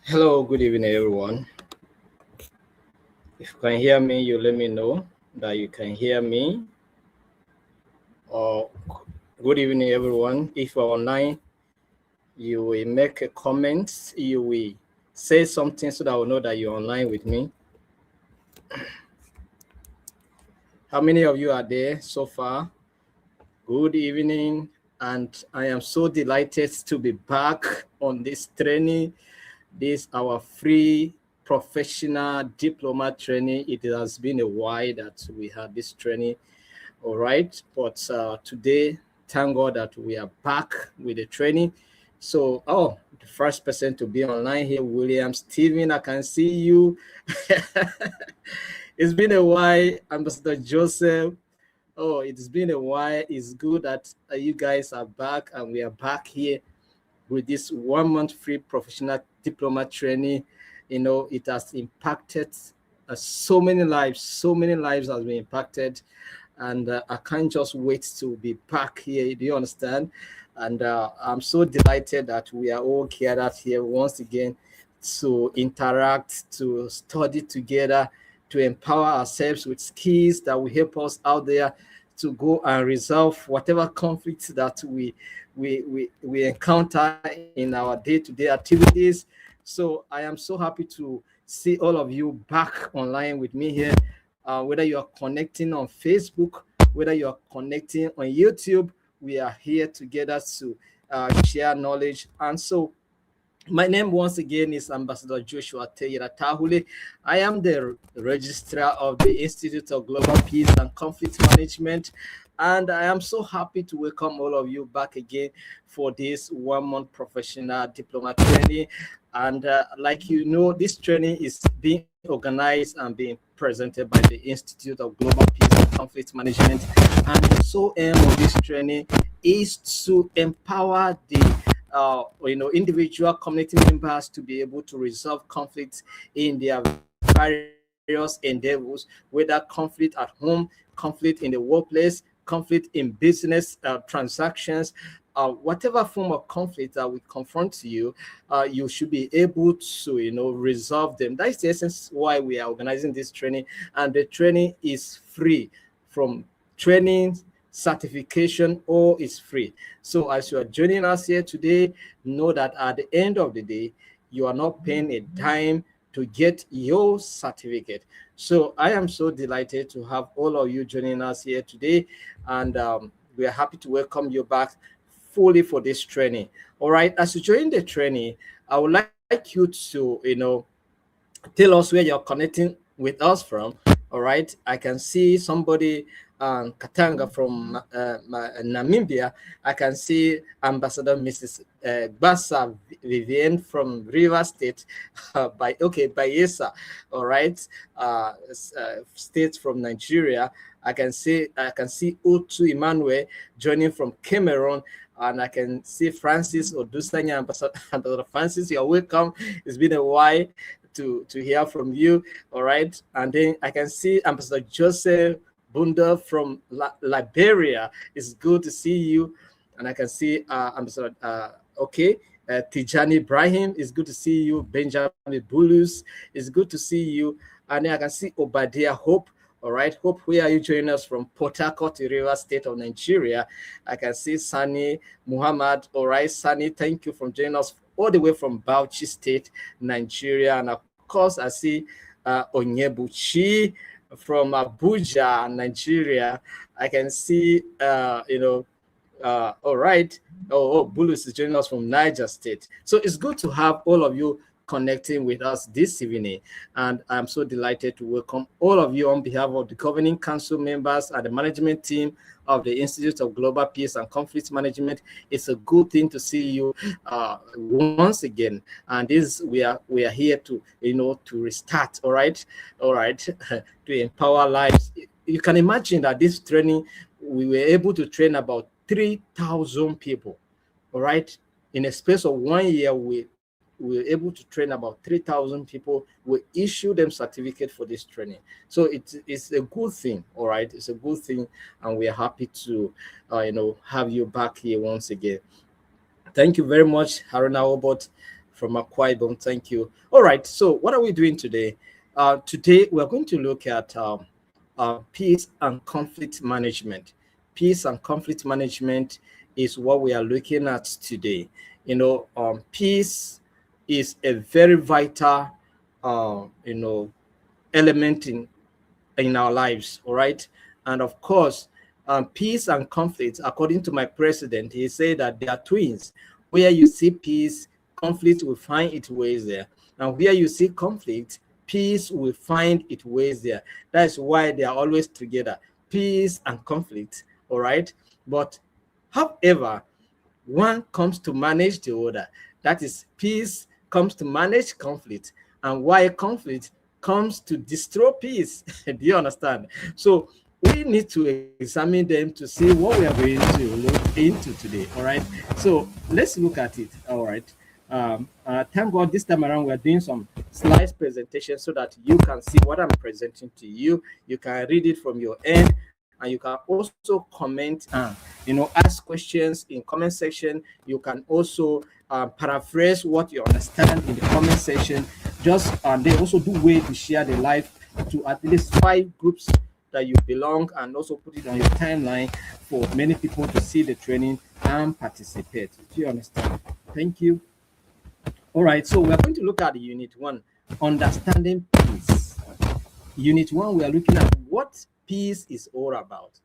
Hello, good evening, everyone. If you can hear me, you let me know that you can hear me. Or good evening, everyone. If you're online, you will make a comment. You will say something so that I will know that you're online with me. How many of you are there so far? Good evening, and I am so delighted to be back on this training. This our free professional diploma training. It has been a while that we had this training. All right, but today, thank God that we are back with the training. So, the first person to be online here, William Steven, I can see you. It's been a while, Ambassador Joseph. Oh, it's been a while. It's good that you guys are back and we are back here with this 1 month free professional diploma training. It has impacted so many lives. So many lives has been impacted, and I can't just wait to be back here. Do you understand? And I'm so delighted that we are all gathered here once again to interact, to study together, to empower ourselves with skills that will help us out there to go and resolve whatever conflicts that we encounter in our day-to-day activities. So I am so happy to see all of you back online with me here, whether you are connecting on Facebook, whether you are connecting on YouTube. We are here together to share knowledge. And so my name once again is Ambassador Joshua Teyira Tahule. I am the registrar of the Institute of Global Peace and Conflict Management, and I am so happy to welcome all of you back again for this 1 month professional diploma training. And like you know, this training is being organized and being presented by the Institute of Global Peace and Conflict Management. And the sole aim of this training is to empower the individual community members to be able to resolve conflicts in their various endeavors, whether conflict at home, conflict in the workplace, conflict in business transactions, whatever form of conflict that will confront you, you should be able to, resolve them. That's the essence why we are organizing this training, and the training is free. From training, certification, all is free. So as you are joining us here today, know that at the end of the day, you are not paying a dime to get your certificate. So I am so delighted to have all of you joining us here today, and we are happy to welcome you back fully for this training. All right, as you join the training, I would like you to, tell us where you're connecting with us from. All right, I can see somebody, Katanga from Namibia. I can see Ambassador Mrs. Bassa Vivienne from River State, by Yesa. All right, states from Nigeria. I can see Utu Emmanuel joining from Cameroon, and I can see Francis Odusanya. Ambassador Francis, you're welcome. It's been a while to hear from you. All right, and then I can see Ambassador Joseph Bunda from Liberia. It's good to see you. And I can see Ambassador Tijani Ibrahim. It's good to see you. Benjamin Bulus. It's good to see you. And then I can see Obadiah Hope. All right, Hope, where are you joining us from? Port Harcourt, River State of Nigeria. I can see Sani Muhammad. All right, Sani, thank you for joining us all the way from Bauchi State, Nigeria. And of course, I see Onyebuchi from Abuja, Nigeria. I can see, all right. Bulus is joining us from Niger State. So it's good to have all of you connecting with us this evening. And I'm so delighted to welcome all of you on behalf of the Governing Council members and the management team of the Institute of Global Peace and Conflict Management. It's a good thing to see you once again. And we are here to, to restart, all right, to empower lives. You can imagine that this training, we were able to train about 3,000 people, all right. In a space of 1 year, we were able to train about 3,000 people. We issue them certificate for this training. So it's a good thing, all right. It's a good thing, and we are happy to, have you back here once again. Thank you very much, Haruna Obot from Akwa Ibom. Thank you. All right. So what are we doing today? Today we are going to look at peace and conflict management. Peace and conflict management is what we are looking at today. Peace is a very vital, element in our lives. All right. And of course, peace and conflict, according to my president, he said that they are twins. Where you see peace, conflict will find its ways there. And where you see conflict, peace will find its ways there. That's why they are always together, peace and conflict. All right. But however, one comes to manage the other. That is, peace comes to manage conflict, and why conflict comes to destroy peace. Do you understand? So we need to examine them to see what we are going to look into today. All right. So let's look at it. All right. Thank God this time around we're doing some slides presentation so that you can see what I'm presenting to you. You can read it from your end, and you can also comment and ask questions in comment section. You can also paraphrase what you understand in the comment section. Just they also do way to share the live to at least 5 groups that you belong, and also put it on your timeline for many people to see the training and participate. Do you understand? Thank you. All right, so we're going to look at Unit 1, Understanding Peace. Unit 1, we are looking at what peace is all about.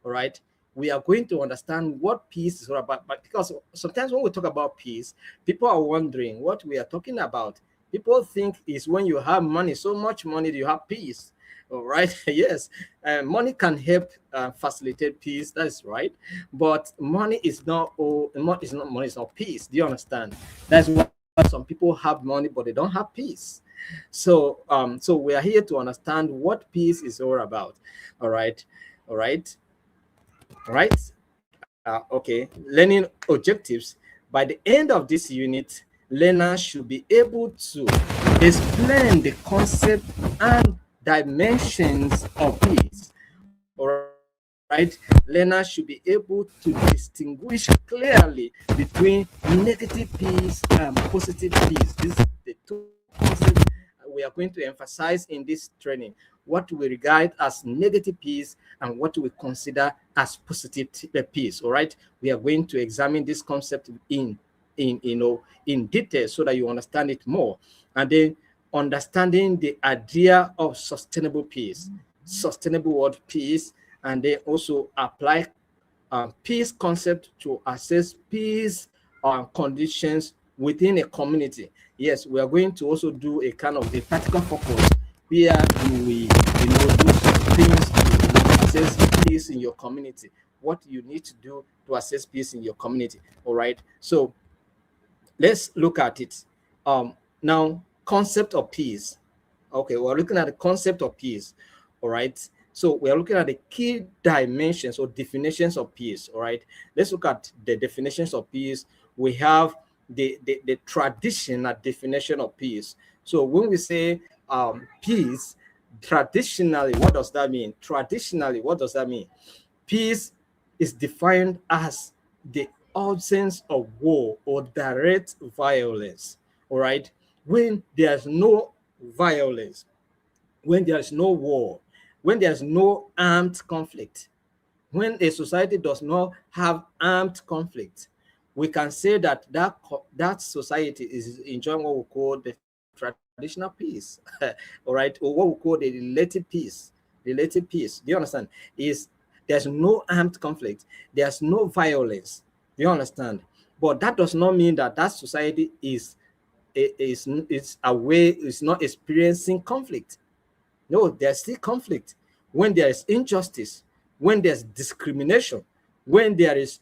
All right, we are going to understand what peace is all about, but because sometimes when we talk about peace, people are wondering what we are talking about. People think is when you have money, so much money, you have peace. All right. Yes, money can help facilitate peace. That's right. But money is not all. Money is not peace. Do you understand? That's why some people have money, but they don't have peace. So we are here to understand what peace is all about. All right. All right. All right. Okay. Learning objectives. By the end of this unit, learners should be able to explain the concept and dimensions of peace. All right, learners should be able to distinguish clearly between negative peace and positive peace. This is the two concepts we are going to emphasize in this training. What we regard as negative peace and what we consider as positive peace. All right, we are going to examine this concept in detail so that you understand it more, and then understanding the idea of sustainable peace, sustainable world peace, and then also apply peace concept to assess peace conditions within a community. Yes, we are going to also do a kind of a practical focus where we do some things to assess peace in your community. What you need to do to assess peace in your community. All right. So let's look at it. Now, concept of peace. Okay, we're looking at the concept of peace. All right. So we are looking at the key dimensions or definitions of peace. All right. Let's look at the definitions of peace. We have the traditional definition of peace. So when we say peace, traditionally, what does that mean? Traditionally, what does that mean? Peace is defined as the absence of war or direct violence. All right. When there's no violence, when there's no war, when there's no armed conflict, when a society does not have armed conflict, we can say that that society is enjoying what we call the traditional peace, all right, or what we call the relative peace. Relative peace. Do you understand? Is there's no armed conflict, there's no violence. Do you understand? But that does not mean that that society is away, is not experiencing conflict. No, there's still conflict. When there is injustice, when there's discrimination, when there is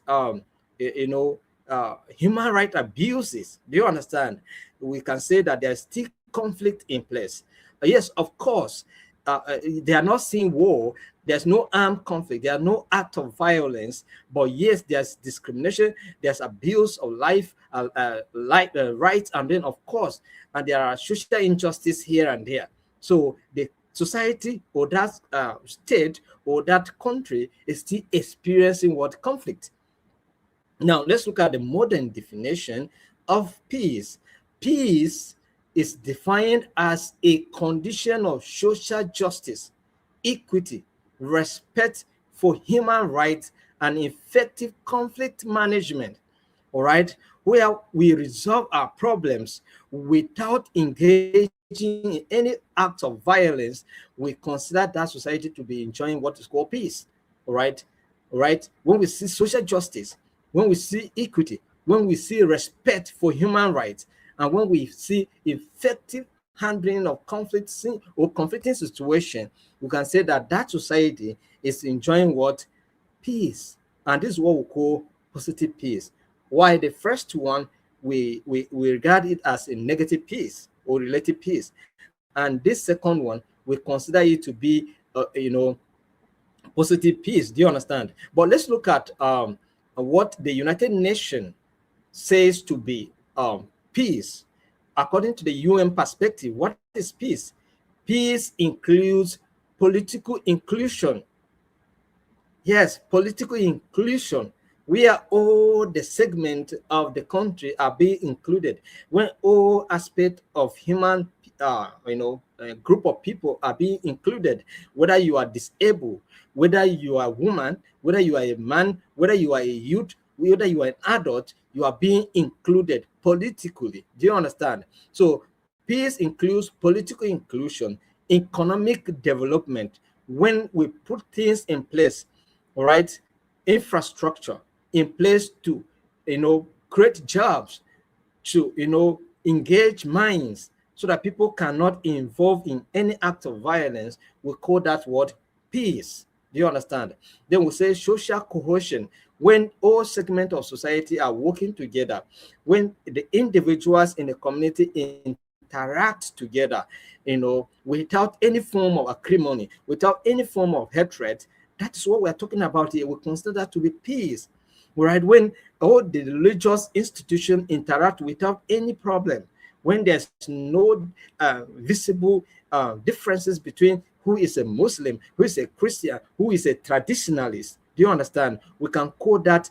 human right abuses. Do you understand? We can say that there's still conflict in place. Yes, of course, they are not seeing war. There's no armed conflict. There are no act of violence. But yes, there's discrimination. There's abuse of life, rights, and then of course, and there are social injustice here and there. So the society or that state or that country is still experiencing what conflict. Now let's look at the modern definition of peace. Peace is defined as a condition of social justice, equity, respect for human rights, and effective conflict management. All right, where we resolve our problems without engaging in any act of violence. We consider that society to be enjoying what is called peace. All right, all right. When we see social justice, when we see equity, when we see respect for human rights, and when we see effective handling of or conflicting situation, we can say that that society is enjoying what? Peace. And this is what we call positive peace. Why the first one, we regard it as a negative peace or relative peace. And this second one, we consider it to be, positive peace. Do you understand? But let's look at what the United Nations says to be peace. According to the UN perspective, what is peace? Peace includes political inclusion. Yes, political inclusion, where all the segments of the country are being included, when all aspects of human, group of people are being included, whether you are disabled, whether you are a woman, whether you are a man, whether you are a youth, whether you are an adult, you are being included politically. Do you understand? So peace includes political inclusion, economic development, when we put things in place, all right, infrastructure in place to, create jobs, to, engage minds so that people cannot involve in any act of violence. We call that word peace. Do you understand? Then we say social cohesion, when all segments of society are working together, when the individuals in the community interact together, without any form of acrimony, without any form of hatred. That is what we are talking about here. We consider that to be peace. Right? When all the religious institutions interact without any problem, when there's no visible differences between who is a Muslim, who is a Christian, who is a traditionalist. Do you understand? We can call that,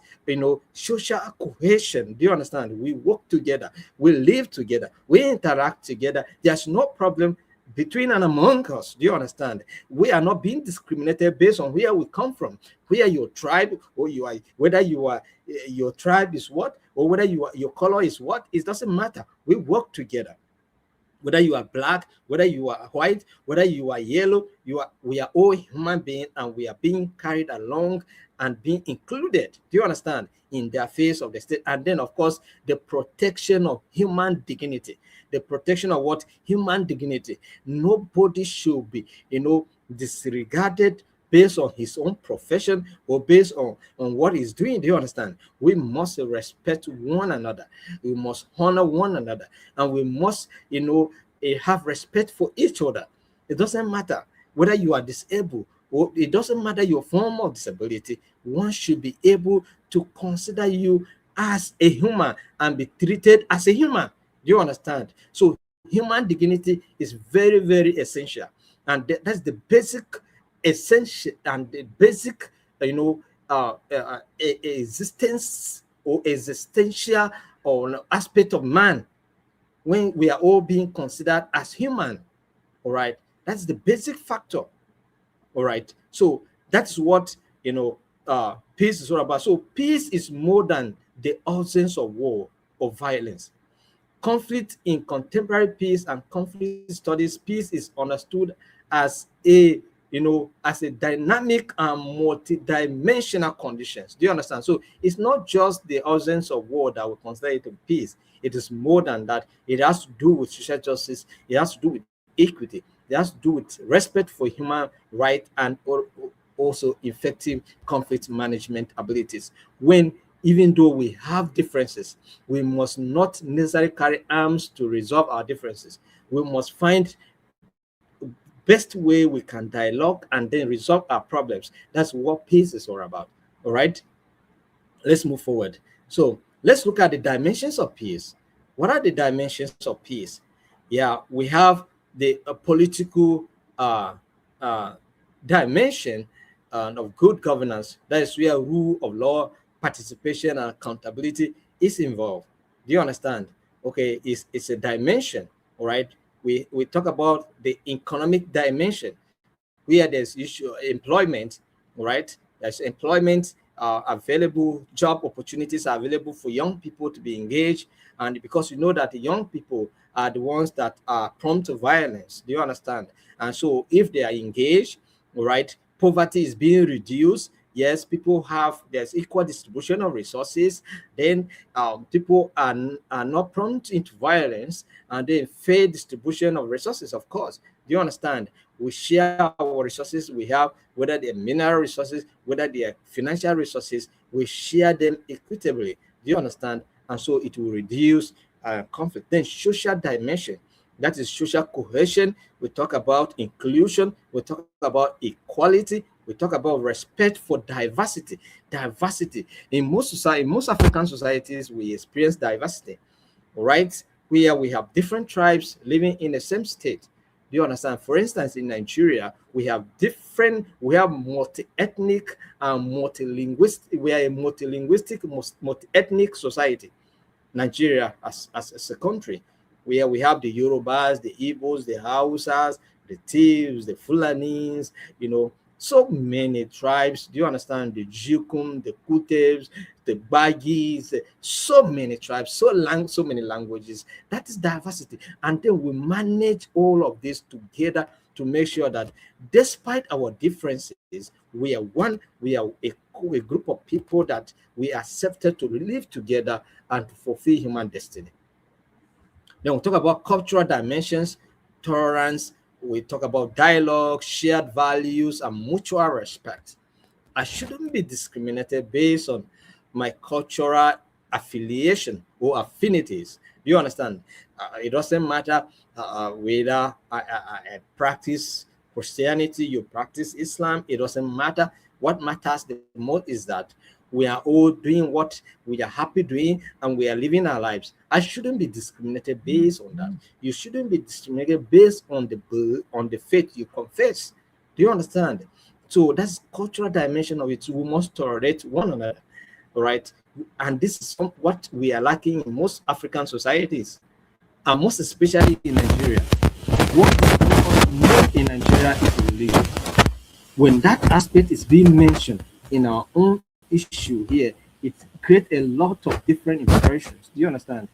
social cohesion. Do you understand? We work together, we live together, we interact together. There's no problem between and among us. Do you understand? We are not being discriminated based on where we come from, where your tribe, or you are, whether you are, your tribe is what, or whether you are, your color is what. It doesn't matter. We work together. Whether you are black, whether you are white, whether you are yellow, we are all human beings, and we are being carried along and being included. Do you understand? In the affairs of the state. And then, of course, the protection of human dignity. The protection of what? Human dignity. Nobody should be, disregarded based on his own profession or based on what he's doing. Do you understand? We must respect one another. We must honor one another. And we must, have respect for each other. It doesn't matter whether you are disabled, or it doesn't matter your form of disability. One should be able to consider you as a human and be treated as a human. Do you understand? So human dignity is very, very essential. And that's the basic essential and the basic, existence or existential or aspect of man, when we are all being considered as human. All right, that's the basic factor. All right, so that's what, peace is all about. So peace is more than the absence of war or violence. Conflict in contemporary peace and conflict studies, peace is understood as as a dynamic and multi-dimensional conditions. Do you understand? So it's not just the absence of war that we consider it a peace. It is more than that. It has to do with social justice. It has to do with equity. It has to do with respect for human right, and also effective conflict management abilities. When, even though we have differences, we must not necessarily carry arms to resolve our differences. We must find best way we can dialogue and then resolve our problems. That's what peace is all about. All right, let's move forward. So let's look at the dimensions of peace. What are the dimensions of peace? Yeah, we have the political uh, dimension of good governance. That is where rule of law, participation, and accountability is involved. Do you understand? okay, is it's a dimension, all right? We talk about the economic dimension, where there's issue employment, all right? There's employment available, job opportunities are available for young people to be engaged, and because you know that the young people are the ones that are prone to violence, do you understand? And so if they are engaged, all right, poverty is being reduced. Yes, people have, there's equal distribution of resources. Then people are not prone into violence, and then fair distribution of resources, of course. Do you understand? We share our resources we have, whether they're mineral resources, whether they're financial resources, we share them equitably. Do you understand? And so it will reduce conflict. Then social dimension, that is social cohesion. We talk about inclusion, we talk about equality, we talk about respect for diversity. Diversity in most society, in most African societies, we experience diversity, right? Where we have different tribes living in the same state. Do you understand? For instance, in Nigeria, we have multi-ethnic and multi-linguistic, we are a multi-linguistic, multi-ethnic society. Nigeria as a country, where we have the Yorubas, the Igbos, the Hausas, the Thieves, the Fulanis, so many tribes. Do you understand? The Jukum, the Kutebs, the Bagis, so many tribes, so many languages. That is diversity. And then we manage all of this together to make sure that despite our differences, we are one, we are a group of people that we accepted to live together and to fulfill human destiny. Then we talk about cultural dimensions, tolerance, we talk about dialogue, shared values, and mutual respect. I shouldn't be discriminated based on my cultural affiliation or affinities. Do you understand? It doesn't matter whether I practice Christianity, you practice Islam, it doesn't matter. What matters the most is that we are all doing what we are happy doing and we are living our lives. I shouldn't be discriminated based on that. You shouldn't be discriminated based on the faith you confess. Do you understand? So that's cultural dimension of it. We must tolerate one another, all right? And this is what we are lacking in most African societies, and most especially in Nigeria. What is going on more in Nigeria is religion. When that aspect is being mentioned in our own issue here, it creates a lot of different impressions. Do you understand?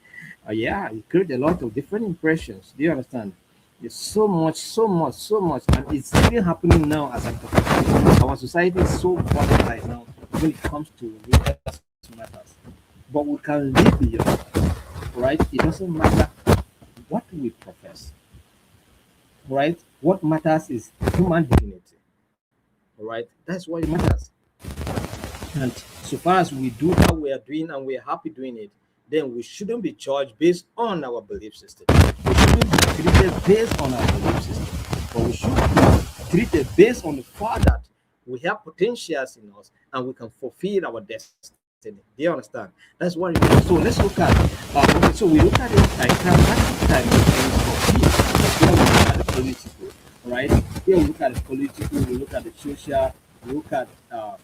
Yeah, it creates a lot of different impressions. Do you understand? There's so much, so much, so much, and it's even happening now as I'm talking to you. Our society is so volatile now when it comes to religious matters. But we can live beyond that, right? It doesn't matter what we profess, right? What matters is human dignity, all right? That's what it matters. And so far as we do what we are doing and we are happy doing it, then we shouldn't be judged based on our belief system. We shouldn't be treated based on our belief system, but we should be treated based on the fact that we have potentials in us and we can fulfill our destiny. Do you understand? That's what it is. So let's look at okay, so we look at it like time for peace. Here we look at the political, right? Here we look at the political, we look at the social, we look at the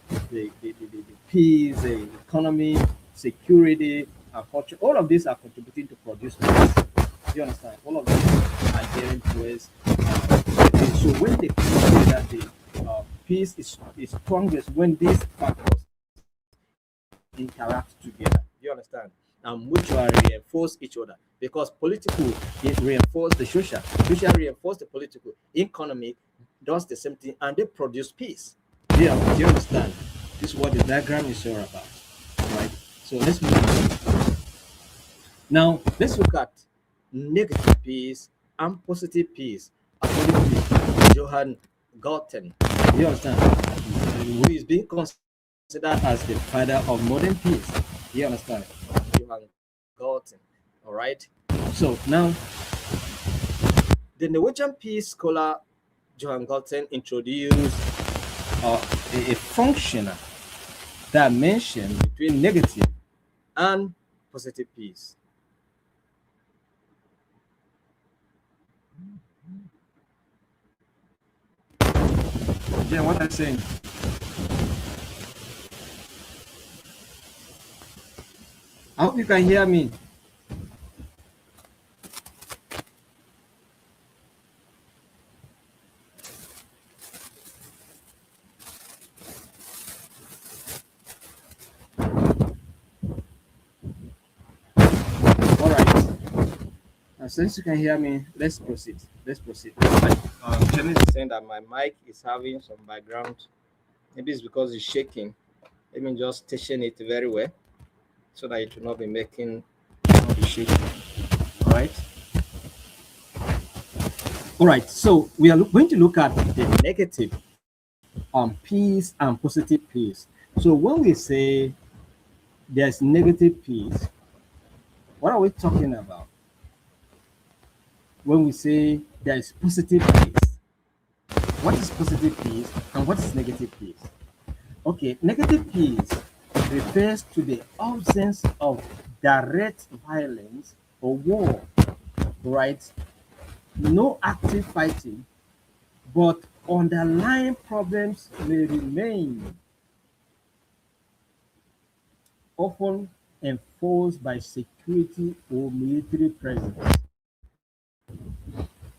peace, the economy, security, and culture. All of these are contributing to produce peace. Do you understand? All of these are getting towards. So when they say that the peace is strongest when these factors interact together. Do you understand? And mutually reinforce each other, because political it reinforce the social reinforce the political, economic does the same thing, and they produce peace. Yeah, do you understand? This is what the diagram is all about, right? So let's move on. Now let's look at negative peace and positive peace according to Johann Galton. Do you understand? Who is being considered as the father of modern peace. Do you understand? Johann Galton. All right. So now, the Norwegian peace scholar Johann Galton introduced a functional dimension between negative and positive peace. Yeah, what I'm saying. I hope you can hear me. Since you can hear me, let's proceed. Let's proceed. Right. Jenny is saying that my mic is having some background. Maybe it's because it's shaking. Let me just station it very well so that it will not be making not be shaking. All right. All right. So we are going to look at the negative peace and positive peace. So when we say there's negative peace, what are we talking about? When we say there is positive peace, what is positive peace and what is negative peace? Okay, negative peace refers to the absence of direct violence or war, right? No active fighting, but underlying problems may remain, often enforced by security or military presence.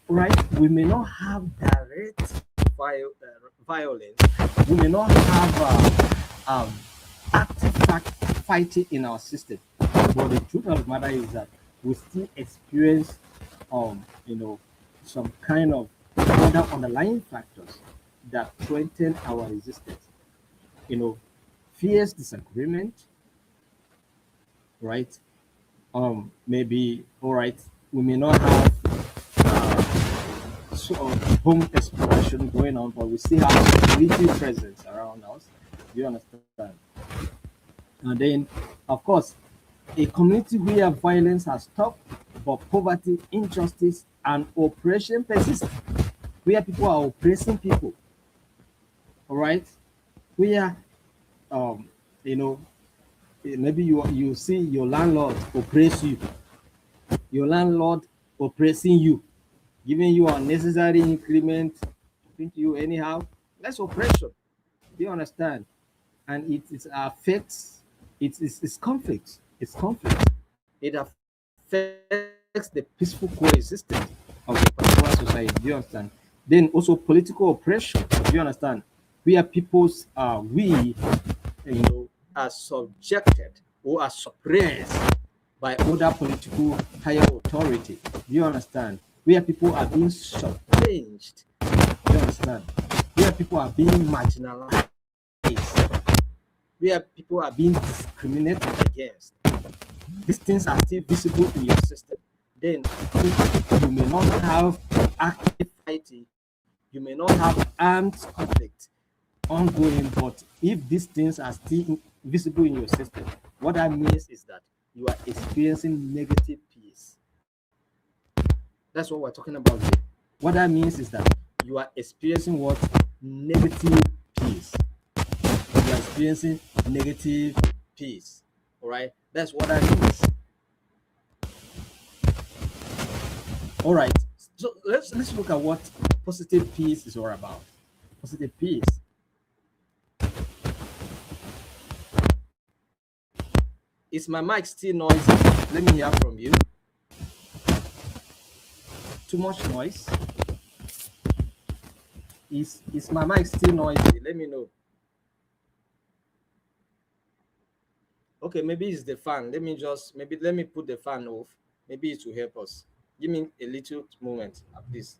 Right? We may not have direct violence. We may not have active fighting in our system. But the truth of the matter is that we still experience, some kind of other underlying factors that threaten our existence. You know, fierce disagreement, right? Maybe all right. We may not have sort of home exploration going on, but we still have military presence around us. Do you understand? And then, of course, a community where violence has stopped, but poverty, injustice, and oppression persist, where people are oppressing people. All right, where um, you know, maybe you see your landlord oppress you, your landlord oppressing you, giving you unnecessary increment, talking to you anyhow. That's oppression. Do you understand? And it affects it's conflict. It's conflict. It affects the peaceful coexistence of the particular society. Do you understand? Then also political oppression. Do you understand? Where people's are subjected or are suppressed by other political higher authority. Do you understand? Where people are being shortchanged. Do you understand? Where people are being marginalized, where people are being discriminated against. These things are still visible in your system. Then you may not have active fighting, you may not have armed conflict ongoing, but if these things are still visible in your system, what that means is that you are experiencing negative peace. That's what we're talking about here. What that means is that you are experiencing what? Negative peace. You are experiencing negative peace. All right, that's what that means. All right, so let's look at what positive peace is all about. Positive peace. Is my mic still noisy? Let me hear from you. Too much noise? Is my mic still noisy? Let me know. Okay, maybe it's the fan. Let me put the fan off. Maybe it will help us. Give me a little moment, please.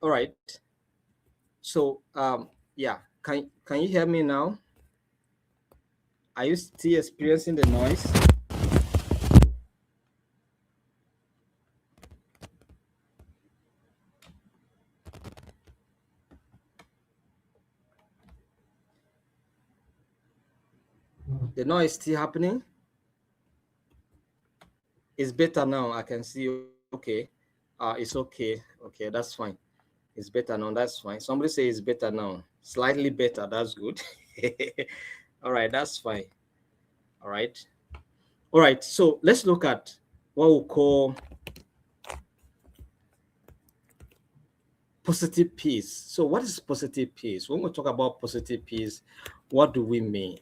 All right. So yeah, can you hear me now? Are you still experiencing the noise? The noise still happening? It's better now. I can see. Okay. It's okay. Okay, that's fine. It's better now. That's fine. Somebody say it's better now. Slightly better. That's good. All right, that's fine. All right. All right. So let's look at what we call positive peace. So what is positive peace? When we talk about positive peace, what do we mean?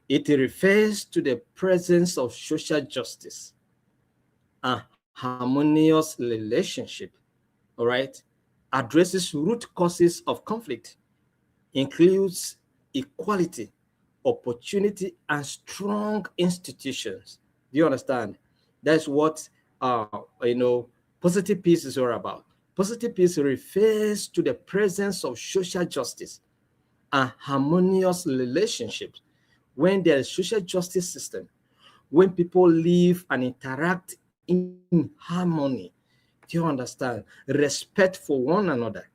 It refers to the presence of social justice, a harmonious relationship, all right, addresses root causes of conflict, includes equality, opportunity, and strong institutions. Do you understand? That's what positive peace is all about. Positive peace refers to the presence of social justice and harmonious relationships. When there is social justice system, when people live and interact in harmony, do you understand? Respect for one another.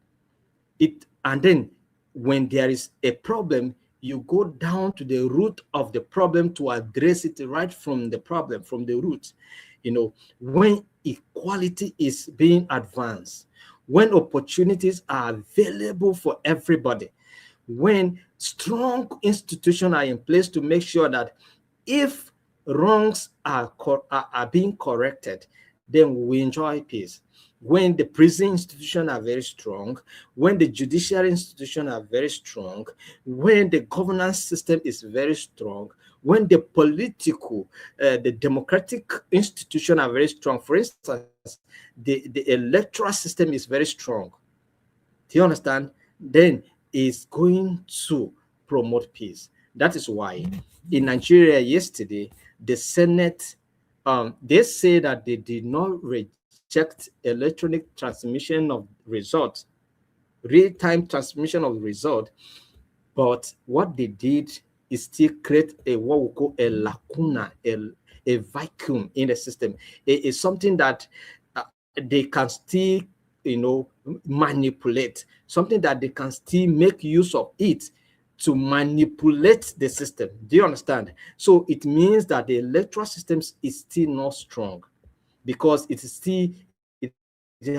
And then when there is a problem, you go down to the root of the problem to address it right from the problem, from the root. When equality is being advanced, when opportunities are available for everybody, when strong institutions are in place to make sure that if wrongs are being corrected, then we enjoy peace. When the prison institutions are very strong, when the judiciary institutions are very strong, when the governance system is very strong, when the political, the democratic institutions are very strong. For instance, the electoral system is very strong. Do you understand? Then is going to promote peace. That is why in Nigeria yesterday, the Senate, they say that they did not reject electronic transmission of results, real-time transmission of the result, but what they did is still create a what we call a lacuna, a vacuum in the system. It's something that they can still, manipulate, something that they can still make use of it to manipulate the system. Do you understand? So it means that the electoral system is still not strong because it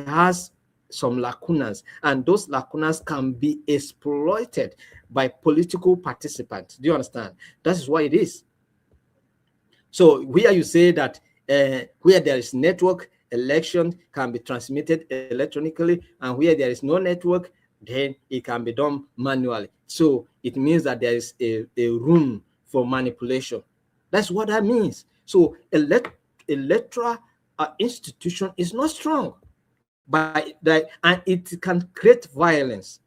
has some lacunas, and those lacunas can be exploited by political participants. Do you understand? That is why it is. So where you say that where there is network, election can be transmitted electronically, and where there is no network, then it can be done manually. So it means that there is a room for manipulation. That's what that means. So electoral institution is not strong by that, and it can create violence.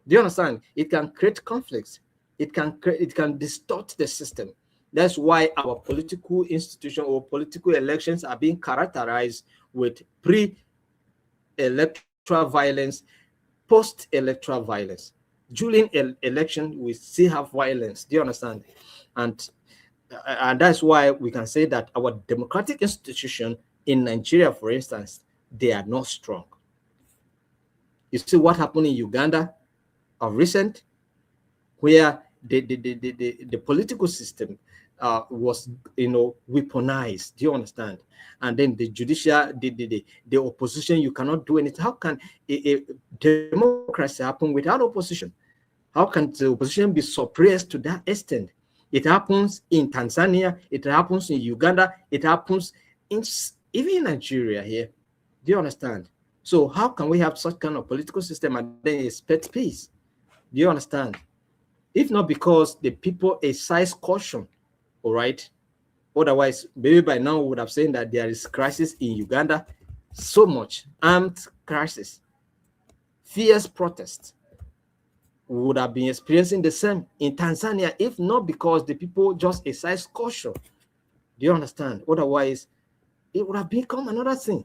Do you understand? It can create conflicts. It can distort the system. That's why our political institution or political elections are being characterized with pre-electoral violence, post-electoral violence. During election, we still have violence. Do you understand? And that's why we can say that our democratic institution in Nigeria, for instance, they are not strong. You see what happened in Uganda of recent, where the political system was weaponized. Do you understand? And then the judicial, the opposition, you cannot do anything. How can a democracy happen without opposition? How can the opposition be suppressed to that extent? It happens in Tanzania, it happens in Uganda, it happens even in Nigeria here. Do you understand? So how can we have such kind of political system and then expect peace? Do you understand? If not because the people exercise caution, all right? Otherwise, maybe by now we would have said that there is crisis in Uganda, so much armed crisis, fierce protest. We would have been experiencing the same in Tanzania, if not because the people just exercise caution. Do you understand? Otherwise, it would have become another thing.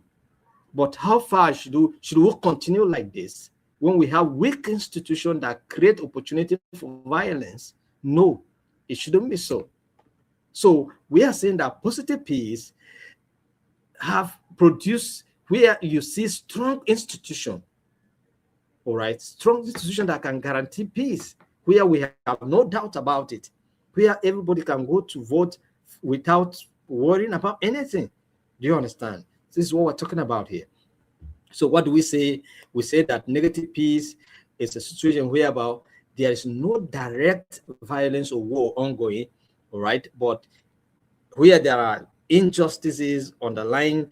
But how far should we continue like this when we have weak institutions that create opportunity for violence? No, it shouldn't be so. So we are saying that positive peace have produced where you see strong institution, all right, strong institution that can guarantee peace, where we have no doubt about it, where everybody can go to vote without worrying about anything. Do you understand? This is what we're talking about here. So what do we say? We say that negative peace is a situation whereby there is no direct violence or war ongoing, all right, but where there are injustices underlying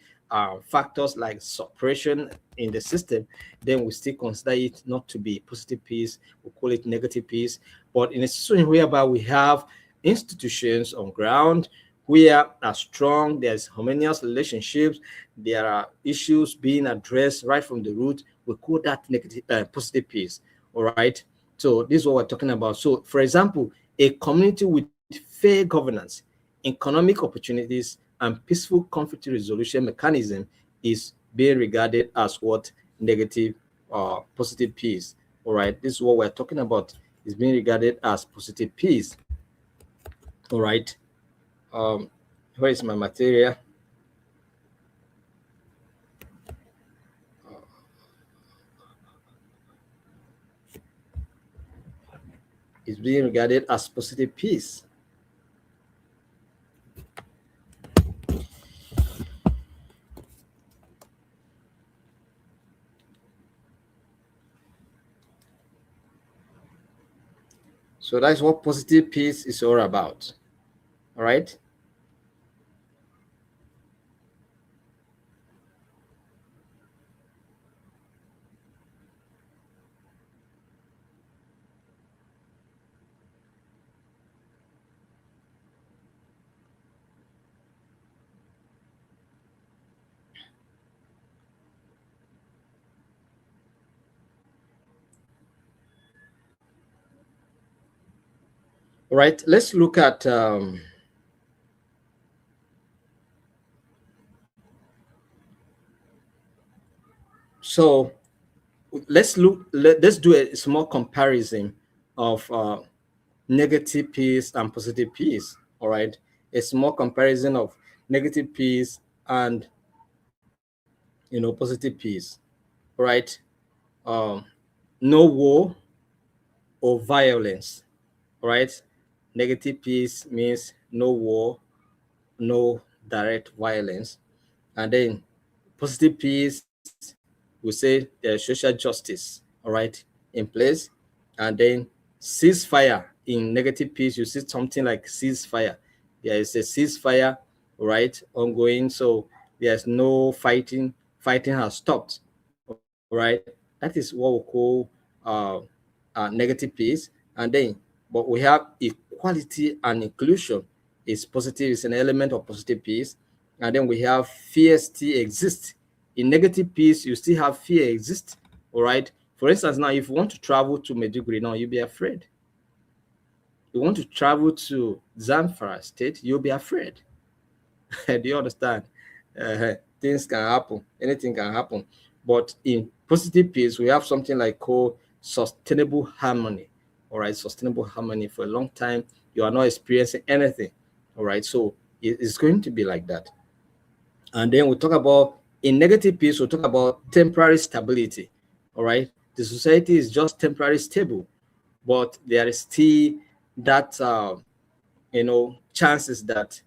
factors like suppression in the system, then we still consider it not to be positive peace. We call it negative peace. But in a situation whereby we have institutions on ground where are strong, there's harmonious relationships, there are issues being addressed right from the root, we call that negative positive peace. All right. So this is what we're talking about. So, for example, a community with fair governance, economic opportunities, and peaceful conflict resolution mechanism is being regarded as what? Negative or positive peace. All right. This is what we're talking about. Is being regarded as positive peace. All right. Where is my material? Is being regarded as positive peace. So that's what positive peace is all about. All right. All right. Let's look at so let's do a small comparison of negative peace and positive peace. All right, a small comparison of negative peace and positive peace. All right. um no war or violence. All right. Negative peace means no war, no direct violence. And then positive peace, we say there's social justice, all right, in place. And then ceasefire. In negative peace, you see something like ceasefire. There is a ceasefire, right, ongoing. So there's no fighting. Fighting has stopped, all right. That is what we call negative peace. And then, but we have equality and inclusion. Is positive, is an element of positive peace. And then we have fear still exists. In negative peace, you still have fear exist. All right. For instance, now if you want to travel to Medjugorje, now you'll be afraid. You want to travel to Zamfara State, you'll be afraid. Do you understand? Things can happen. Anything can happen. But in positive peace, we have something like called sustainable harmony. All right, sustainable harmony. For a long time, you are not experiencing anything. All right, so it's going to be like that. And then we talk about in negative peace, we'll talk about temporary stability. All right. The society is just temporarily stable, but there is still that chances that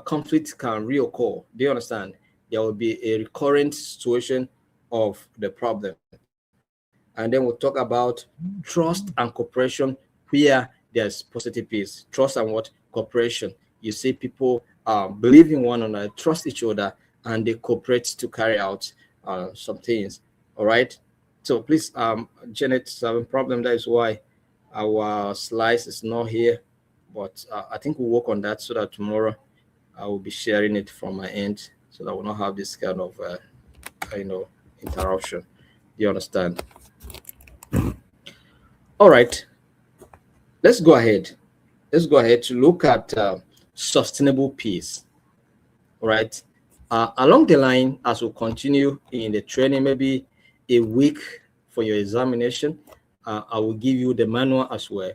conflict can reoccur. Do you understand? There will be a recurrent situation of the problem. And then we'll talk about trust and cooperation where there's positive peace. Trust and what? Cooperation. You see people believe in one another, trust each other, and they cooperate to carry out some things. All right. So please, Janet, having a problem. That is why our slice is not here. But I think we'll work on that so that tomorrow I will be sharing it from my end so that we'll not have this kind of interruption. Do you understand? All right. Let's go ahead. Let's go ahead to look at sustainable peace. All right. Along the line, as we continue in the training, maybe a week for your examination, I will give you the manual as well.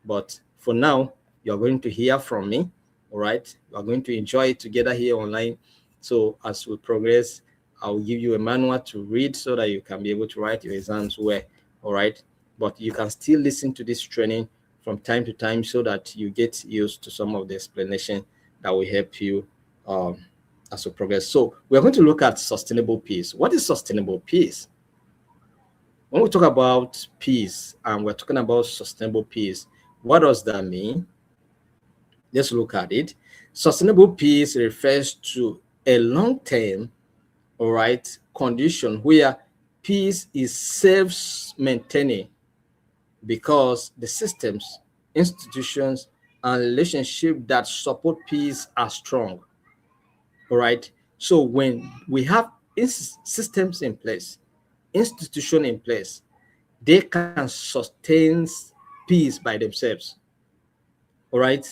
But for now, you're going to hear from me. All right. We're going to enjoy it together here online. So as we progress, I will give you a manual to read so that you can be able to write your exams well. All right. But you can still listen to this training from time to time so that you get used to some of the explanation that will help you as we progress. So we're going to look at sustainable peace. What is sustainable peace? When we talk about peace and we're talking about sustainable peace, what does that mean? Let's look at it. Sustainable peace refers to a long-term, all right, condition where peace is self-maintaining because the systems, institutions, and relationships that support peace are strong. All right. So when we have systems in place, institution in place, they can sustain peace by themselves. All right.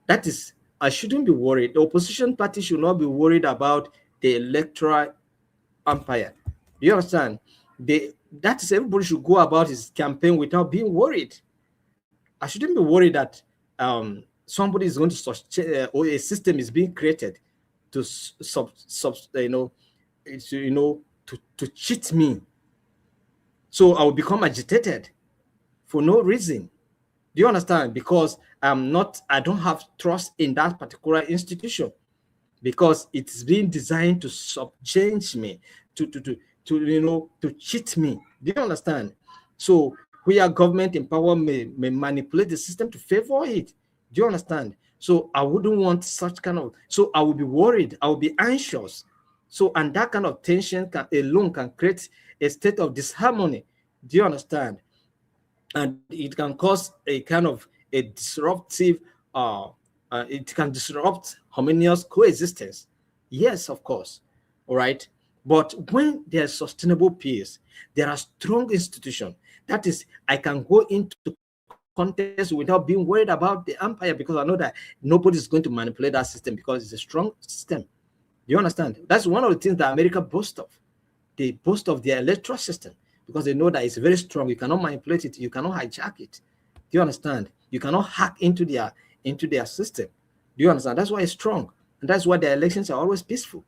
That is, I shouldn't be worried. The opposition party should not be worried about the electoral umpire. Do you understand? That is, everybody should go about his campaign without being worried. I shouldn't be worried that somebody is going to or a system is being created to to cheat me. So I will become agitated for no reason. Do you understand? Because I don't have trust in that particular institution because it's being designed to subject me, to cheat me. Do you understand? So where government in power may manipulate the system to favor it. Do you understand? So I wouldn't want such kind of, so I would be worried, I would be anxious. So, and that kind of tension alone can create a state of disharmony. Do you understand? And it can cause a kind of a disruptive, it can disrupt harmonious coexistence. Yes, of course. All right. But when there's sustainable peace, there are strong institutions. That is, I can go into contest without being worried about the empire because I know that nobody's going to manipulate that system because it's a strong system. Do you understand? That's one of the things that America boasts of. They boast of their electoral system because they know that it's very strong. You cannot manipulate it. You cannot hijack it. Do you understand? You cannot hack into their system. Do you understand? That's why it's strong, and that's why their elections are always peaceful.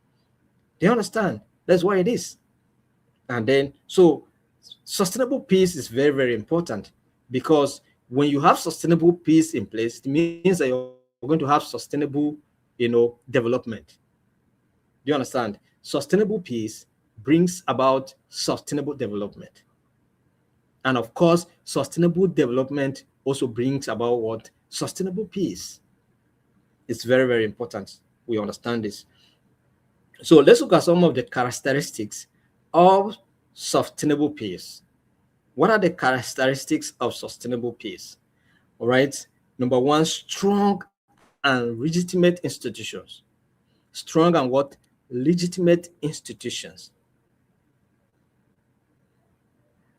Do you understand? That's why it is. And then, so sustainable peace is very, very important because when you have sustainable peace in place, it means that you're going to have sustainable, development. Do you understand? Sustainable peace brings about sustainable development. And of course, sustainable development also brings about what? Sustainable peace. It's very, very important. We understand this. So let's look at some of the characteristics of sustainable peace. What are the characteristics of sustainable peace? All right. Number one, strong and legitimate institutions. Strong and what? Legitimate institutions.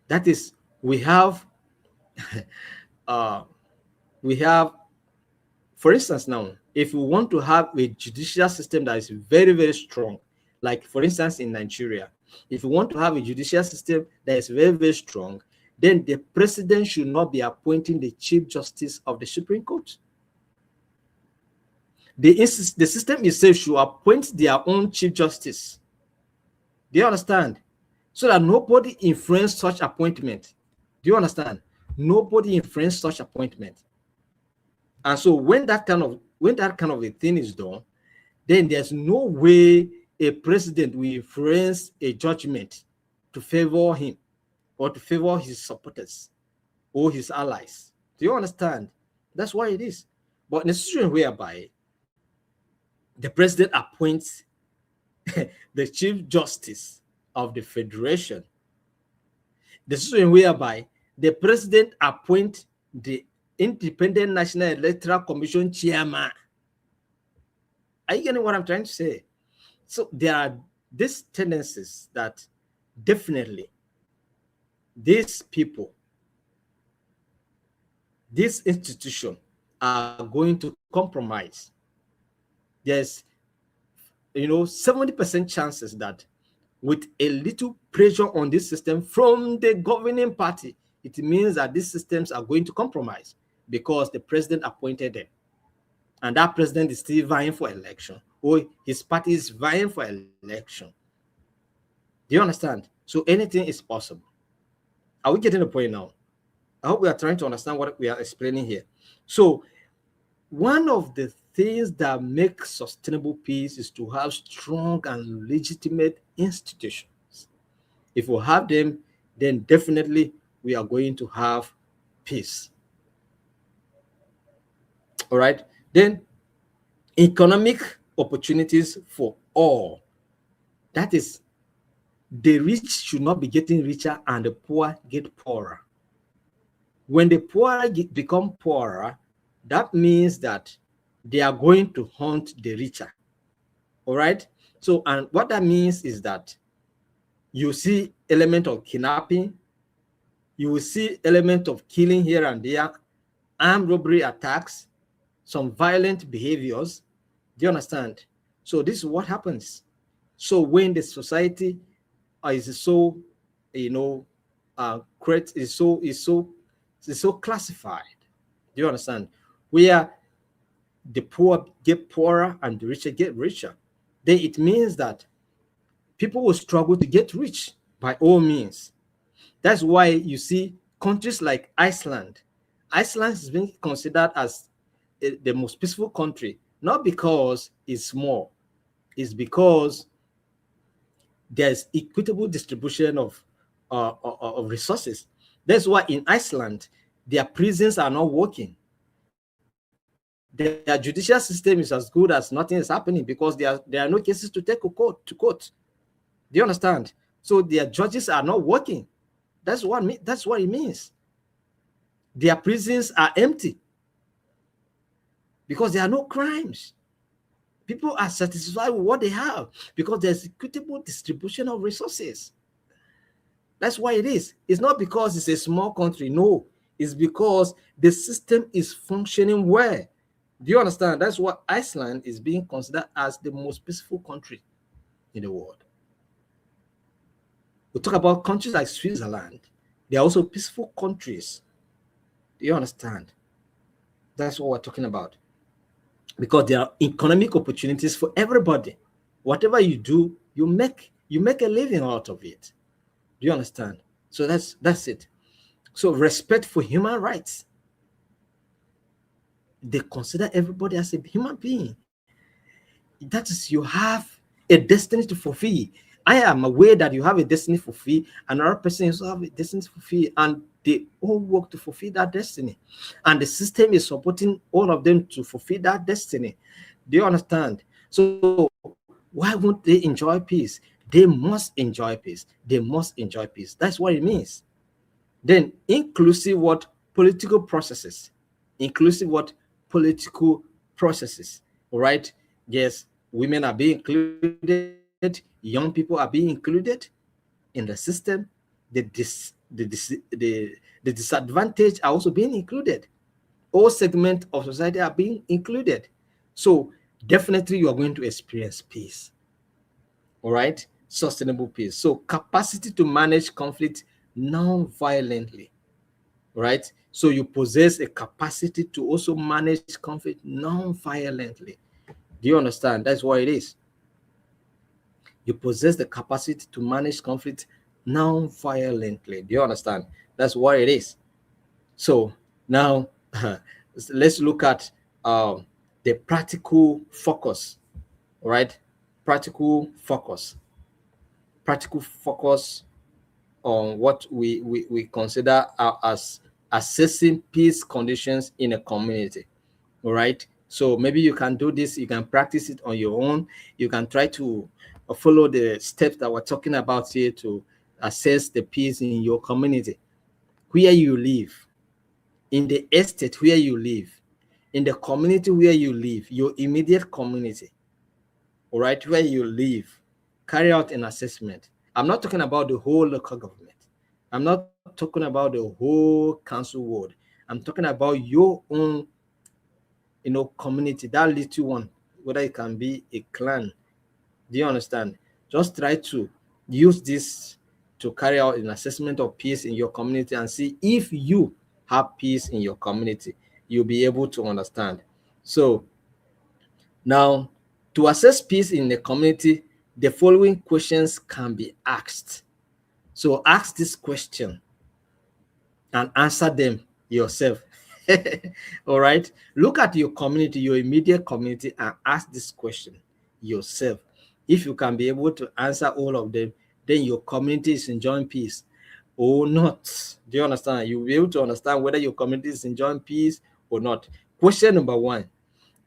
That is, we have, uh, we have, for instance, now, if we want to have a judicial system that is very, very strong, like for instance in Nigeria, if we want to have a judicial system that is very, very strong, then the president should not be appointing the Chief Justice of the Supreme Court. The system itself should appoint their own Chief Justice. Do you understand? So that nobody influence such appointment. Do you understand? Nobody influence such appointment. And so when that kind of a thing is done, then there's no way a president will influence a judgment to favor him or to favor his supporters or his allies. Do you understand? That's why it is. But in a situation whereby the president appoints the Chief Justice of the Federation, the situation whereby the president appoints the Independent National Electoral Commission chairman. Are you getting what I'm trying to say? So there are these tendencies that definitely these people, this institution are going to compromise. There's 70% chances that with a little pressure on this system from the governing party, it means that these systems are going to compromise because the president appointed them. And that president is still vying for election, or his party is vying for election. Do you understand? So anything is possible. Are we getting the point now? I hope we are trying to understand what we are explaining here. So one of the things that make sustainable peace is to have strong and legitimate institutions. If we have them, then definitely we are going to have peace. All right. Then economic opportunities for all. That is, the rich should not be getting richer and the poor get poorer. When the poor become poorer, that means that they are going to hunt the richer. All right. So, and what that means is that you see element of kidnapping, you will see element of killing here and there, armed robbery attacks, some violent behaviors. Do you understand? So this is what happens. So when the society is so, create is so classified. Do you understand? Where the poor get poorer and the richer get richer, then it means that people will struggle to get rich by all means. That's why you see countries like Iceland. Iceland is being considered as the most peaceful country, not because it's small, it's because there's equitable distribution of resources. That's why in Iceland, their prisons are not working. Their judicial system is as good as nothing is happening because there are no cases to take to court. Do you understand? So their judges are not working. That's what it means. Their prisons are empty because there are no crimes. People are satisfied with what they have because there's equitable distribution of resources. That's why it is. It's not because it's a small country. No, it's because the system is functioning well. Do you understand? That's why Iceland is being considered as the most peaceful country in the world. We talk about countries like Switzerland. They are also peaceful countries. Do you understand? That's what we're talking about. Because there are economic opportunities for everybody. Whatever you do, you make a living out of it. Do you understand? So that's it. So respect for human rights. They consider everybody as a human being. That is, you have a destiny to fulfill. I am aware that you have a destiny to fulfill, another person also have a destiny to fulfill, and they all work to fulfill that destiny. And the system is supporting all of them to fulfill that destiny. Do you understand? So why won't they enjoy peace? They must enjoy peace. They must enjoy peace. That's what it means. Then inclusive what? Political processes. Inclusive what? Political processes. All right. Yes, women are being included, young people are being included in the system. The disadvantaged are also being included. All segments of society are being included. So definitely you are going to experience peace. All right, sustainable peace. So capacity to manage conflict non-violently. Right? So you possess a capacity to also manage conflict non-violently. Do you understand? That's what it is. You possess the capacity to manage conflict non-violently. Do you understand? That's what it is. So now let's look at the practical focus. All right, practical focus on what we consider as assessing peace conditions in a community. All right, so maybe you can do this, you can practice it on your own. You can try to follow the steps that we're talking about here to assess the peace in your community, where you live, in the estate where you live, in the community where you live, your immediate community. All right, where you live. Carry out an assessment. I'm not talking about the whole local government. I'm not talking about the whole council ward. I'm talking about your own, community, that little one, whether it can be a clan. Do you understand? Just try to use this to carry out an assessment of peace in your community and see if you have peace in your community. You'll be able to understand. So now, to assess peace in the community, the following questions can be asked. So ask this question and answer them yourself. All right. Look at your community, your immediate community, and ask this question yourself. If you can be able to answer all of them, then your community is enjoying peace or not. Do you understand? You'll be able to understand whether your community is enjoying peace or not. Question number one: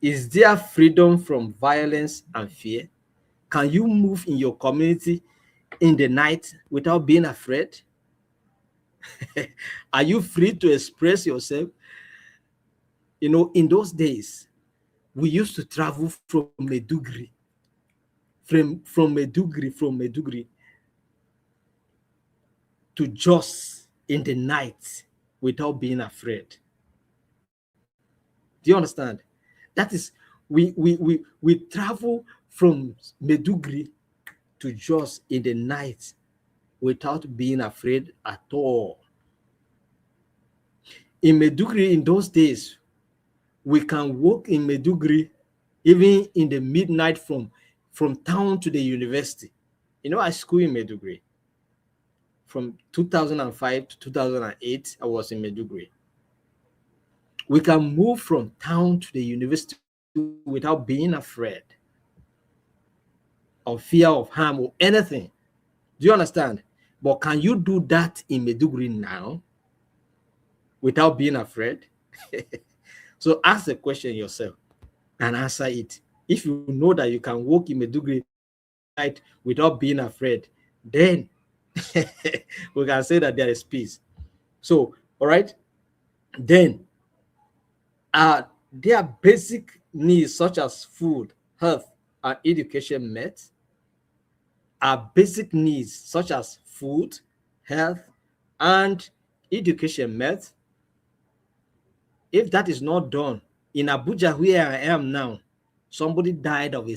Is there freedom from violence and fear? Can you move in your community in the night without being afraid? Are you free to express yourself? You know, in those days, we used to travel from Maiduguri, from Maiduguri to Jos in the night without being afraid. Do you understand? That is, we travel from Maiduguri to Jos in the night without being afraid at all. In Maiduguri, in those days, we can walk in Maiduguri even in the midnight from town to the university. You know, I school in Maiduguri. From 2005 to 2008, I was in Maiduguri. We can move from town to the university without being afraid or fear of harm or anything. Do you understand? But can you do that in Maiduguri now without being afraid? So ask the question yourself and answer it. If you know that you can walk in Maiduguri night without being afraid, then we can say that there is peace. So, all right, then their basic needs such as food, health, and education met. Our basic needs such as food, health, and education met. If that is not done, in Abuja where I am now, somebody died of a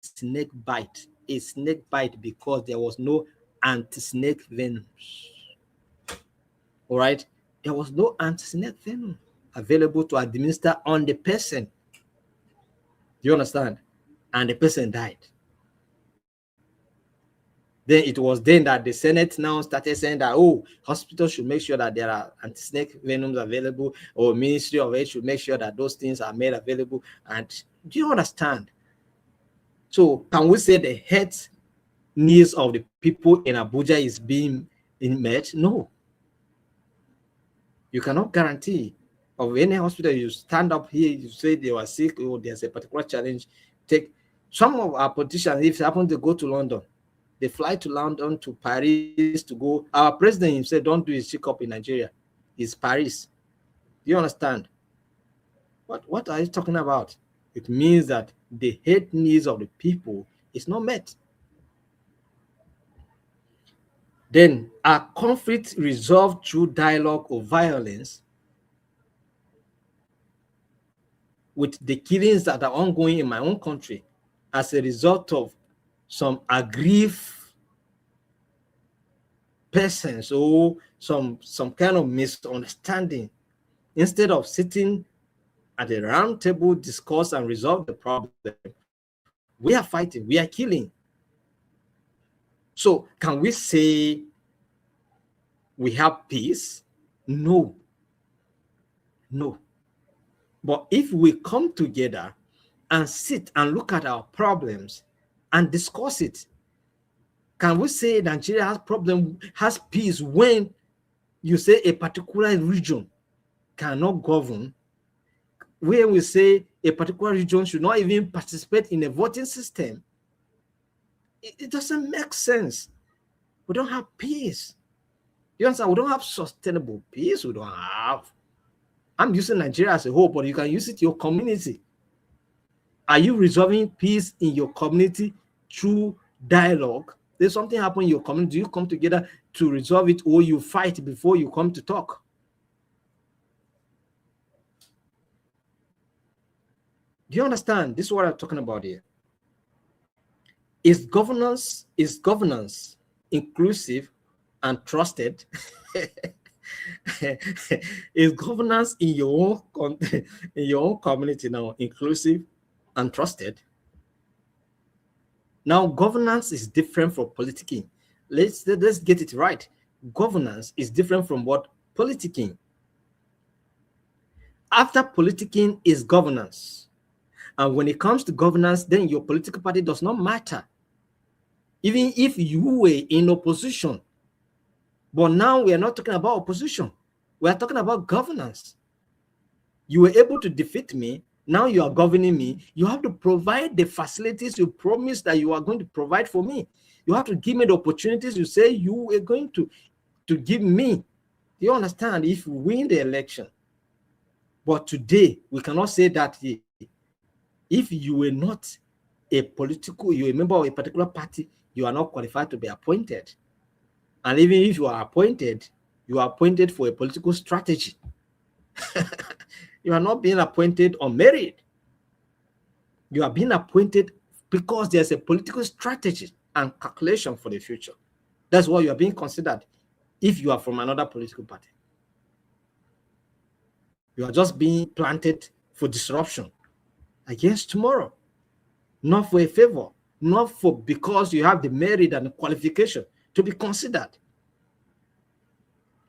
snake bite because there was no anti-snake venom. All right, there was no anti-snake venom available to administer on the person. Do you understand? And the person died. Then it was then that the Senate now started saying that, oh, hospitals should make sure that there are anti-snake venoms available, or Ministry of Health should make sure that those things are made available. And do you understand? So can we say the health needs of the people in Abuja is being met? No. You cannot guarantee of any hospital. You stand up here, you say they were sick, or there's a particular challenge. Take some of our politicians, if they happen to go to London, they fly to London, to Paris to go. Our president himself don't do his checkup in Nigeria. It's Paris. Do you understand? What are you talking about? It means that the health needs of the people is not met. Then, are conflicts resolved through dialogue or violence? With the killings that are ongoing in my own country as a result of some aggrieved persons or some kind of misunderstanding, instead of sitting at a round table, discuss and resolve the problem, we are fighting, we are killing. So can we say we have peace? No. But if we come together and sit and look at our problems and discuss it, can we say Nigeria has peace when you say a particular region cannot govern, where we say a particular region should not even participate in a voting system? It doesn't make sense. We don't have peace. You understand? We don't have sustainable peace. We don't have. I'm using Nigeria as a whole, but you can use it in your community. Are you resolving peace in your community through dialogue? There's something happen in your community. Do you come together to resolve it, or you fight before you come to talk? Do you understand? This is what I'm talking about here. Is governance inclusive and trusted? Is governance in your own community now inclusive and trusted? Now, governance is different from politicking. Let's get it right. Governance is different from what? Politicking. After politicking is governance. And when it comes to governance, then your political party does not matter. Even if you were in opposition. But now we are not talking about opposition. We are talking about governance. You were able to defeat me, Now you are governing me. You have to provide the facilities you promised that you are going to provide for me. You have to give me the opportunities you say you are going to give me. Do you understand? If we win the election. But today, we cannot say that if you were not you're a member of a particular party, you are not qualified to be appointed. And even if you are appointed for a political strategy. You are not being appointed on merit. You are being appointed because there's a political strategy and calculation for the future. That's why you are being considered if you are from another political party. You are just being planted for disruption against tomorrow, not for a favor, not for because you have the merit and the qualification to be considered.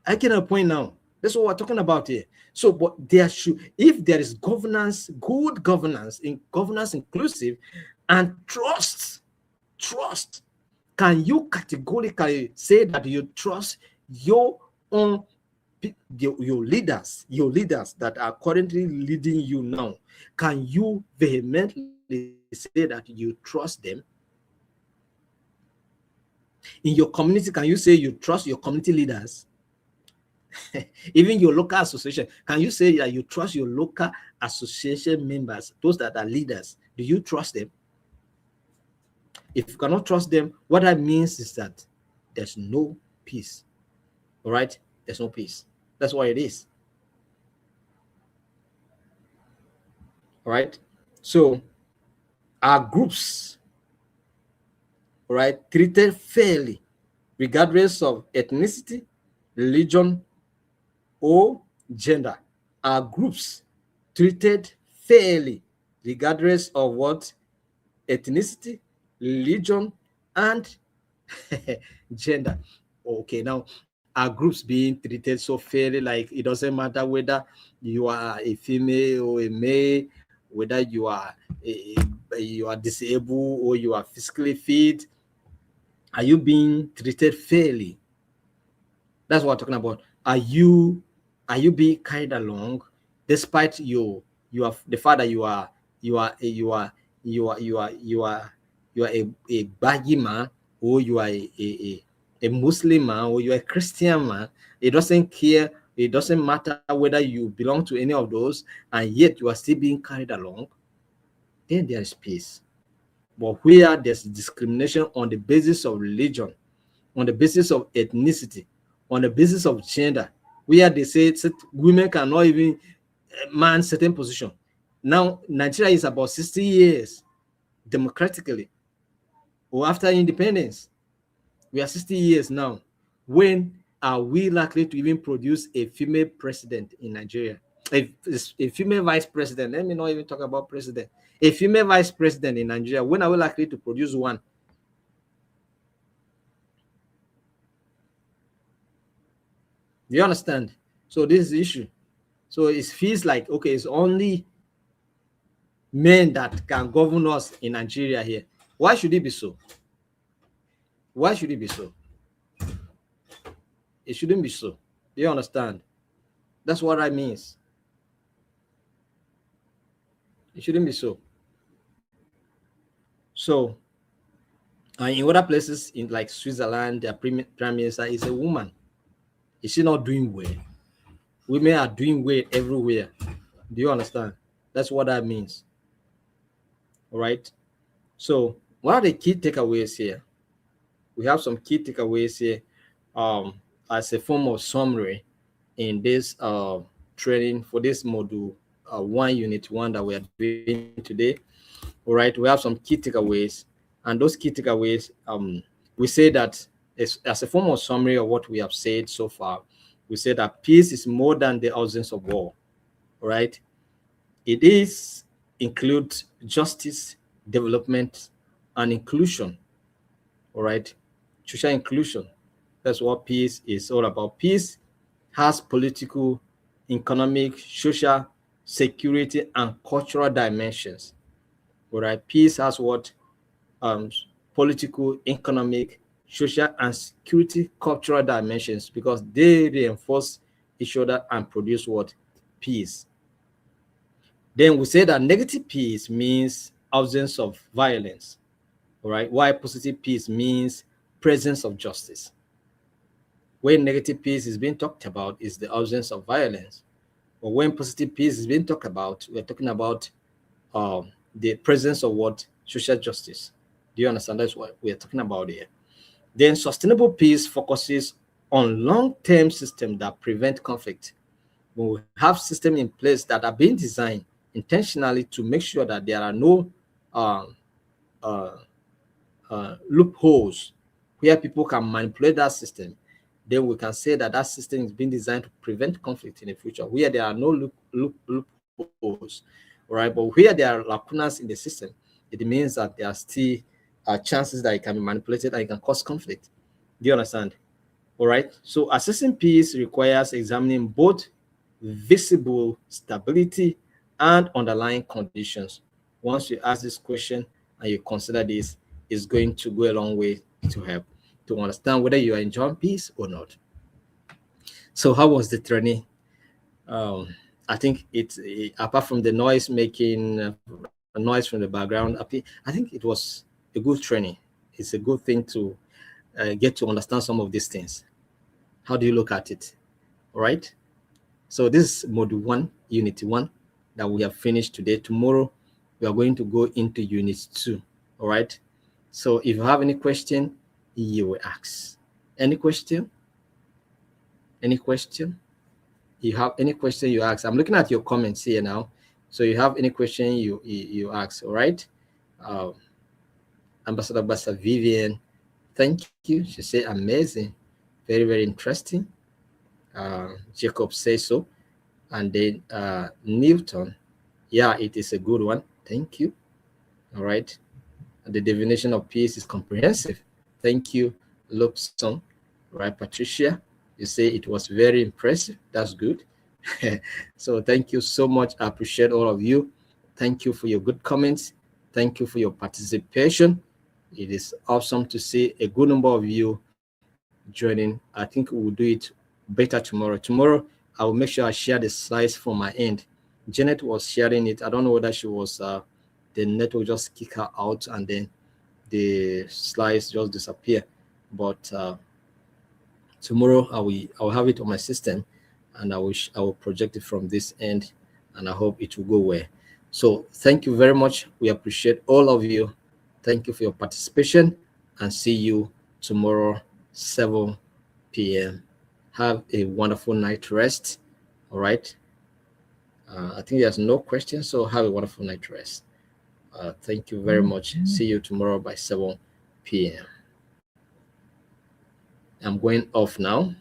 I get a point now. That's what we're talking about here. So, but there should, if there is governance, good governance, in governance inclusive, and trust, can you categorically say that you trust your own your leaders that are currently leading you now? Can you vehemently say that you trust them? In your community, can you say you trust your community leaders? Even your local association, can you say that you trust your local association members, those that are leaders? Do you trust them? If you cannot trust them, what that means is that there's no peace. All right? There's no peace. That's what it is. All right? So, are groups, all right, treated fairly, regardless of ethnicity, religion, or gender? Are groups treated fairly, regardless of what? Ethnicity, religion, and gender. Okay, now are groups being treated so fairly, like it doesn't matter whether you are a female or a male, whether you are you are disabled or you are physically fit? Are you being treated fairly? That's what I'm talking about. Are you being carried along despite you are the fact that you are a baggy man, or you are a Muslim man, or you are a Christian man? It doesn't care. It doesn't matter whether you belong to any of those, and yet you are still being carried along. Then there is peace. But where there's discrimination on the basis of religion, on the basis of ethnicity, on the basis of gender, where they say women cannot even man certain position. Now, Nigeria is about 60 years democratically, or after independence. We are 60 years now. When are we likely to even produce a female president in Nigeria? A female vice president, let me not even talk about president. A female vice president in Nigeria, when are we likely to produce one? Do you understand? So this is the issue. So it feels like, okay, it's only men that can govern us in Nigeria here. Why should it be so? Why should it be so? It shouldn't be so. Do you understand? That's what I mean. It shouldn't be so. So, in other places, in like Switzerland, their prime minister is a woman. Is she not doing well? Women are doing well everywhere. Do you understand? That's what that means. All right. So, what are the key takeaways here? We have some key takeaways here as a form of summary in this training for this module 1, unit 1 that we are doing today. All right, we have some key takeaways, and those key takeaways, we say that as a form of summary of what we have said so far, we say that peace is more than the absence of war. All right, it includes justice, development, and inclusion. All right, social inclusion. That's what peace is all about. Peace has political, economic, social, security, and cultural dimensions. All right, peace has what? Political, economic, social, and security cultural dimensions, because they reinforce each other and produce what? Peace. Then we say that negative peace means absence of violence, all right, while positive peace means presence of justice. When negative peace is being talked about is the absence of violence, but when positive peace is being talked about, we're talking about the presence of what? Social justice. Do you understand? That's what we're talking about here. Then sustainable peace focuses on long-term systems that prevent conflict. When we have systems in place that are being designed intentionally to make sure that there are no uh, uh, loopholes where people can manipulate that system, then we can say that that system is being designed to prevent conflict in the future, where there are no loopholes, right? But where there are lacunas in the system, it means that there are still chances that it can be manipulated and it can cause conflict. Do you understand? All right. So assessing peace requires examining both visible stability and underlying conditions. Once you ask this question and you consider this, is going to go a long way to help to understand whether you are enjoying peace or not. So how was the training? I think it's apart from the noise making noise from the background, I think it was a good training. It's a good thing to get to understand some of these things. How do you look at it? All right. So this is module 1, unit 1 that we have finished today. Tomorrow we are going to go into unit 2. All right. So if you have any question, you will ask. Any question? Any question? You have any question, you ask. I'm looking at your comments here now. So you have any question, you ask. All right. Ambassador Vivian, thank you. She said amazing, very, very interesting. Jacob says so. And then Newton, yeah, it is a good one. Thank you. All right. The definition of peace is comprehensive. Thank you, Lobson. Right, Patricia, you say it was very impressive. That's good. So thank you so much. I appreciate all of you. Thank you for your good comments. Thank you for your participation. It is awesome to see a good number of you joining. I think we'll do it better tomorrow. Tomorrow, I will make sure I share the slides from my end. Janet was sharing it. I don't know whether she was, the network just kick her out and then the slides just disappear. But tomorrow I will have it on my system and I will project it from this end, and I hope it will go well. So thank you very much. We appreciate all of you. Thank you for your participation, and see you tomorrow 7 p.m. Have a wonderful night rest. All right. I think there's no question, so have a wonderful night rest. Thank you very much. See you tomorrow by 7 p.m. I'm going off now.